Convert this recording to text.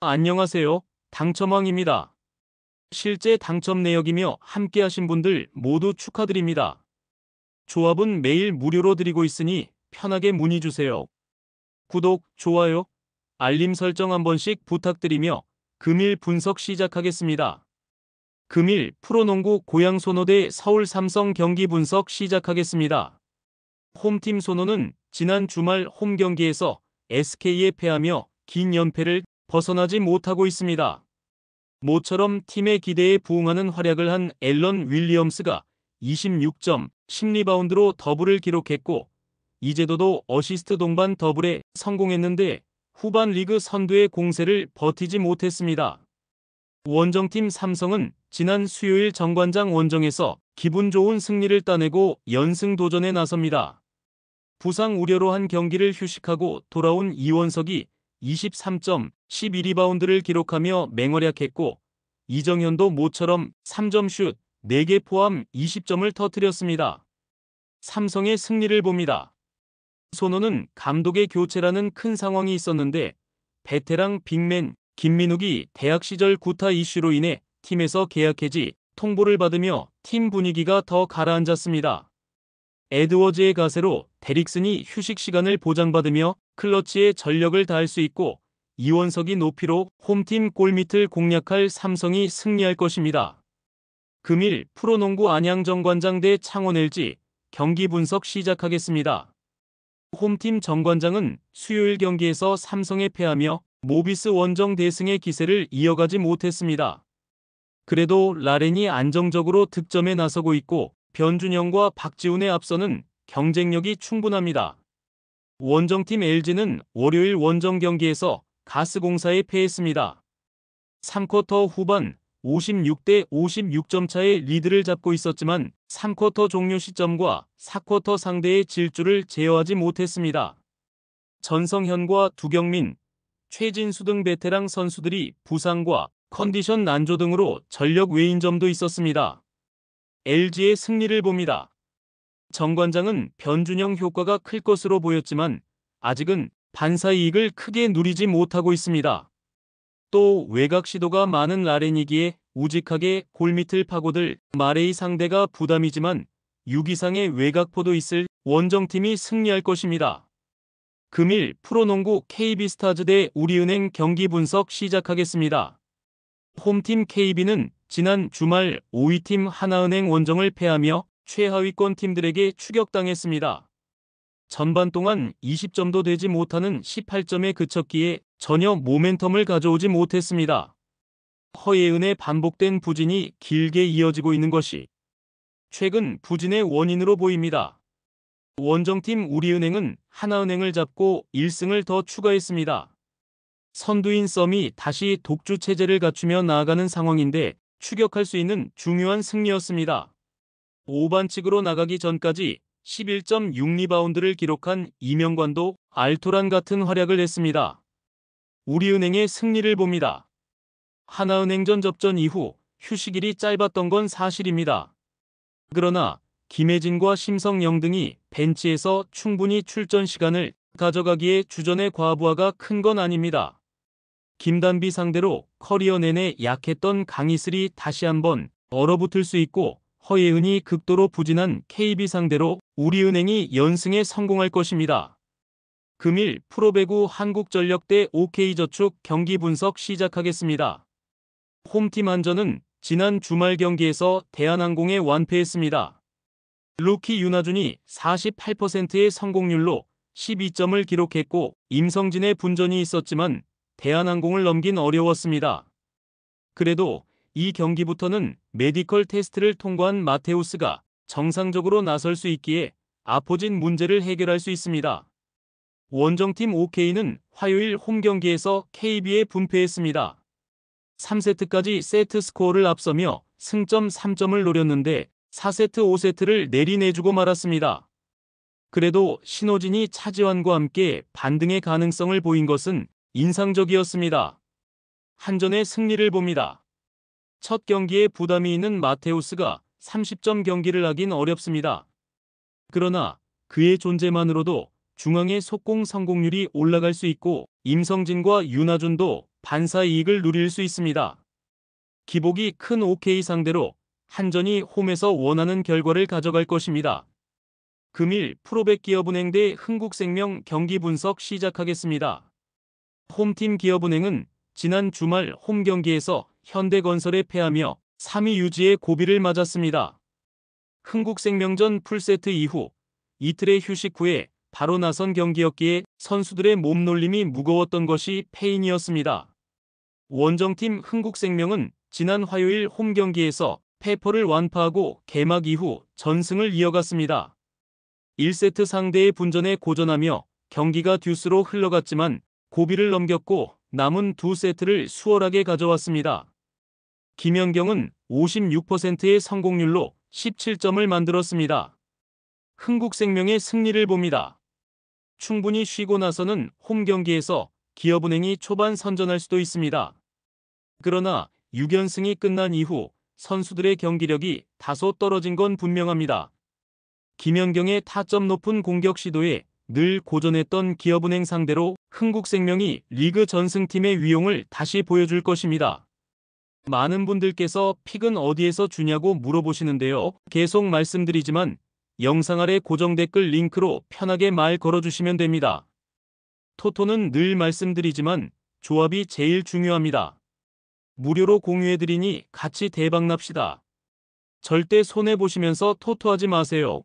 안녕하세요. 당첨왕입니다. 실제 당첨 내역이며 함께하신 분들 모두 축하드립니다. 조합은 매일 무료로 드리고 있으니 편하게 문의 주세요. 구독, 좋아요, 알림 설정 한 번씩 부탁드리며 금일 분석 시작하겠습니다. 금일 프로농구 고양 소노 대 서울 삼성 경기 분석 시작하겠습니다. 홈팀 소노는 지난 주말 홈 경기에서 SK에 패하며 긴 연패를 벗어나지 못하고 있습니다. 모처럼 팀의 기대에 부응하는 활약을 한 앨런 윌리엄스가 26점, 10리바운드로 더블을 기록했고 이재도도 어시스트 동반 더블에 성공했는데 후반 리그 선두의 공세를 버티지 못했습니다. 원정팀 삼성은 지난 수요일 정관장 원정에서 기분 좋은 승리를 따내고 연승 도전에 나섭니다. 부상 우려로 한 경기를 휴식하고 돌아온 이원석이 23점, 12리바운드를 기록하며 맹활약했고 이정현도 모처럼 3점 슛 4개 포함 20점을 터뜨렸습니다. 삼성의 승리를 봅니다. 소노는 감독의 교체라는 큰 상황이 있었는데 베테랑 빅맨 김민욱이 대학 시절 구타 이슈로 인해 팀에서 계약 해지 통보를 받으며 팀 분위기가 더 가라앉았습니다. 에드워즈의 가세로 데릭슨이 휴식 시간을 보장받으며 클러치에 전력을 다할 수 있고 이원석이 높이로 홈팀 골밑을 공략할 삼성이 승리할 것입니다. 금일 프로농구 안양 정관장 대 창원 LG 경기 분석 시작하겠습니다. 홈팀 정관장은 수요일 경기에서 삼성에 패하며 모비스 원정 대승의 기세를 이어가지 못했습니다. 그래도 라렌이 안정적으로 득점에 나서고 있고 변준영과 박지훈의 앞서는 경쟁력이 충분합니다. 원정팀 LG는 월요일 원정 경기에서 가스공사에 패했습니다. 3쿼터 후반 56대 56점 차의 리드를 잡고 있었지만 3쿼터 종료 시점과 4쿼터 상대의 질주를 제어하지 못했습니다. 전성현과 두경민, 최진수 등 베테랑 선수들이 부상과 컨디션 난조 등으로 전력 외인 점도 있었습니다. LG의 승리를 봅니다. 정관장은 변준영 효과가 클 것으로 보였지만 아직은 반사이익을 크게 누리지 못하고 있습니다. 또 외곽 시도가 많은 라렌이기에 우직하게 골밑을 파고들 마레이 상대가 부담이지만 6 이상의 외곽포도 있을 원정팀이 승리할 것입니다. 금일 프로농구 KB스타즈 대 우리은행 경기 분석 시작하겠습니다. 홈팀 KB는 지난 주말 5위팀 하나은행 원정을 패하며 최하위권 팀들에게 추격당했습니다. 전반 동안 20점도 되지 못하는 18점에 그쳤기에 전혀 모멘텀을 가져오지 못했습니다. 허예은의 반복된 부진이 길게 이어지고 있는 것이 최근 부진의 원인으로 보입니다. 원정팀 우리은행은 하나은행을 잡고 1승을 더 추가했습니다. 선두인 썸이 다시 독주 체제를 갖추며 나아가는 상황인데 추격할 수 있는 중요한 승리였습니다. 5반칙으로 나가기 전까지 11.6리바운드를 기록한 이명관도 알토란 같은 활약을 했습니다. 우리은행의 승리를 봅니다. 하나은행전 접전 이후 휴식일이 짧았던 건 사실입니다. 그러나 김혜진과 심성영 등이 벤치에서 충분히 출전 시간을 가져가기에 주전의 과부하가 큰 건 아닙니다. 김단비 상대로 커리어 내내 약했던 강희슬이 다시 한번 얼어붙을 수 있고 허예은이 극도로 부진한 KB 상대로 우리은행이 연승에 성공할 것입니다. 금일 프로배구 한국전력 대 OK저축 경기 분석 시작하겠습니다. 홈팀 한전은 지난 주말 경기에서 대한항공에 완패했습니다. 루키 윤하준이 48%의 성공률로 12점을 기록했고 임성진의 분전이 있었지만 대한항공을 넘긴 어려웠습니다. 그래도 이 경기부터는 메디컬 테스트를 통과한 마테우스가 정상적으로 나설 수 있기에 아포진 문제를 해결할 수 있습니다. 원정팀 OK는 화요일 홈 경기에서 KB에 분패했습니다. 3세트까지 세트 스코어를 앞서며 승점 3점을 노렸는데 4세트 5세트를 내리내주고 말았습니다. 그래도 신호진이 차지환과 함께 반등의 가능성을 보인 것은 인상적이었습니다. 한전의 승리를 봅니다. 첫 경기에 부담이 있는 마테우스가 30점 경기를 하긴 어렵습니다. 그러나 그의 존재만으로도 중앙의 속공 성공률이 올라갈 수 있고 임성진과 윤하준도 반사 이익을 누릴 수 있습니다. 기복이 큰 OK 상대로 한전이 홈에서 원하는 결과를 가져갈 것입니다. 금일 프로Bet 기업은행 대 흥국생명 경기 분석 시작하겠습니다. 홈팀 기업은행은 지난 주말 홈 경기에서 현대건설에 패하며 3위 유지의 고비를 맞았습니다. 흥국생명전 풀세트 이후 이틀의 휴식 후에 바로 나선 경기였기에 선수들의 몸놀림이 무거웠던 것이 패인이었습니다. 원정팀 흥국생명은 지난 화요일 홈 경기에서 패포를 완파하고 개막 이후 전승을 이어갔습니다. 1세트 상대의 분전에 고전하며 경기가 듀스로 흘러갔지만 고비를 넘겼고 남은 두 세트를 수월하게 가져왔습니다. 김연경은 56%의 성공률로 17점을 만들었습니다. 흥국생명의 승리를 봅니다. 충분히 쉬고 나서는 홈 경기에서 기업은행이 초반 선전할 수도 있습니다. 그러나 6연승이 끝난 이후 선수들의 경기력이 다소 떨어진 건 분명합니다. 김연경의 타점 높은 공격 시도에 늘 고전했던 기업은행 상대로 흥국생명이 리그 전승팀의 위용을 다시 보여줄 것입니다. 많은 분들께서 픽은 어디에서 주냐고 물어보시는데요. 계속 말씀드리지만 영상 아래 고정 댓글 링크로 편하게 말 걸어주시면 됩니다. 토토는 늘 말씀드리지만 조합이 제일 중요합니다. 무료로 공유해드리니 같이 대박납시다. 절대 손해보시면서 토토하지 마세요.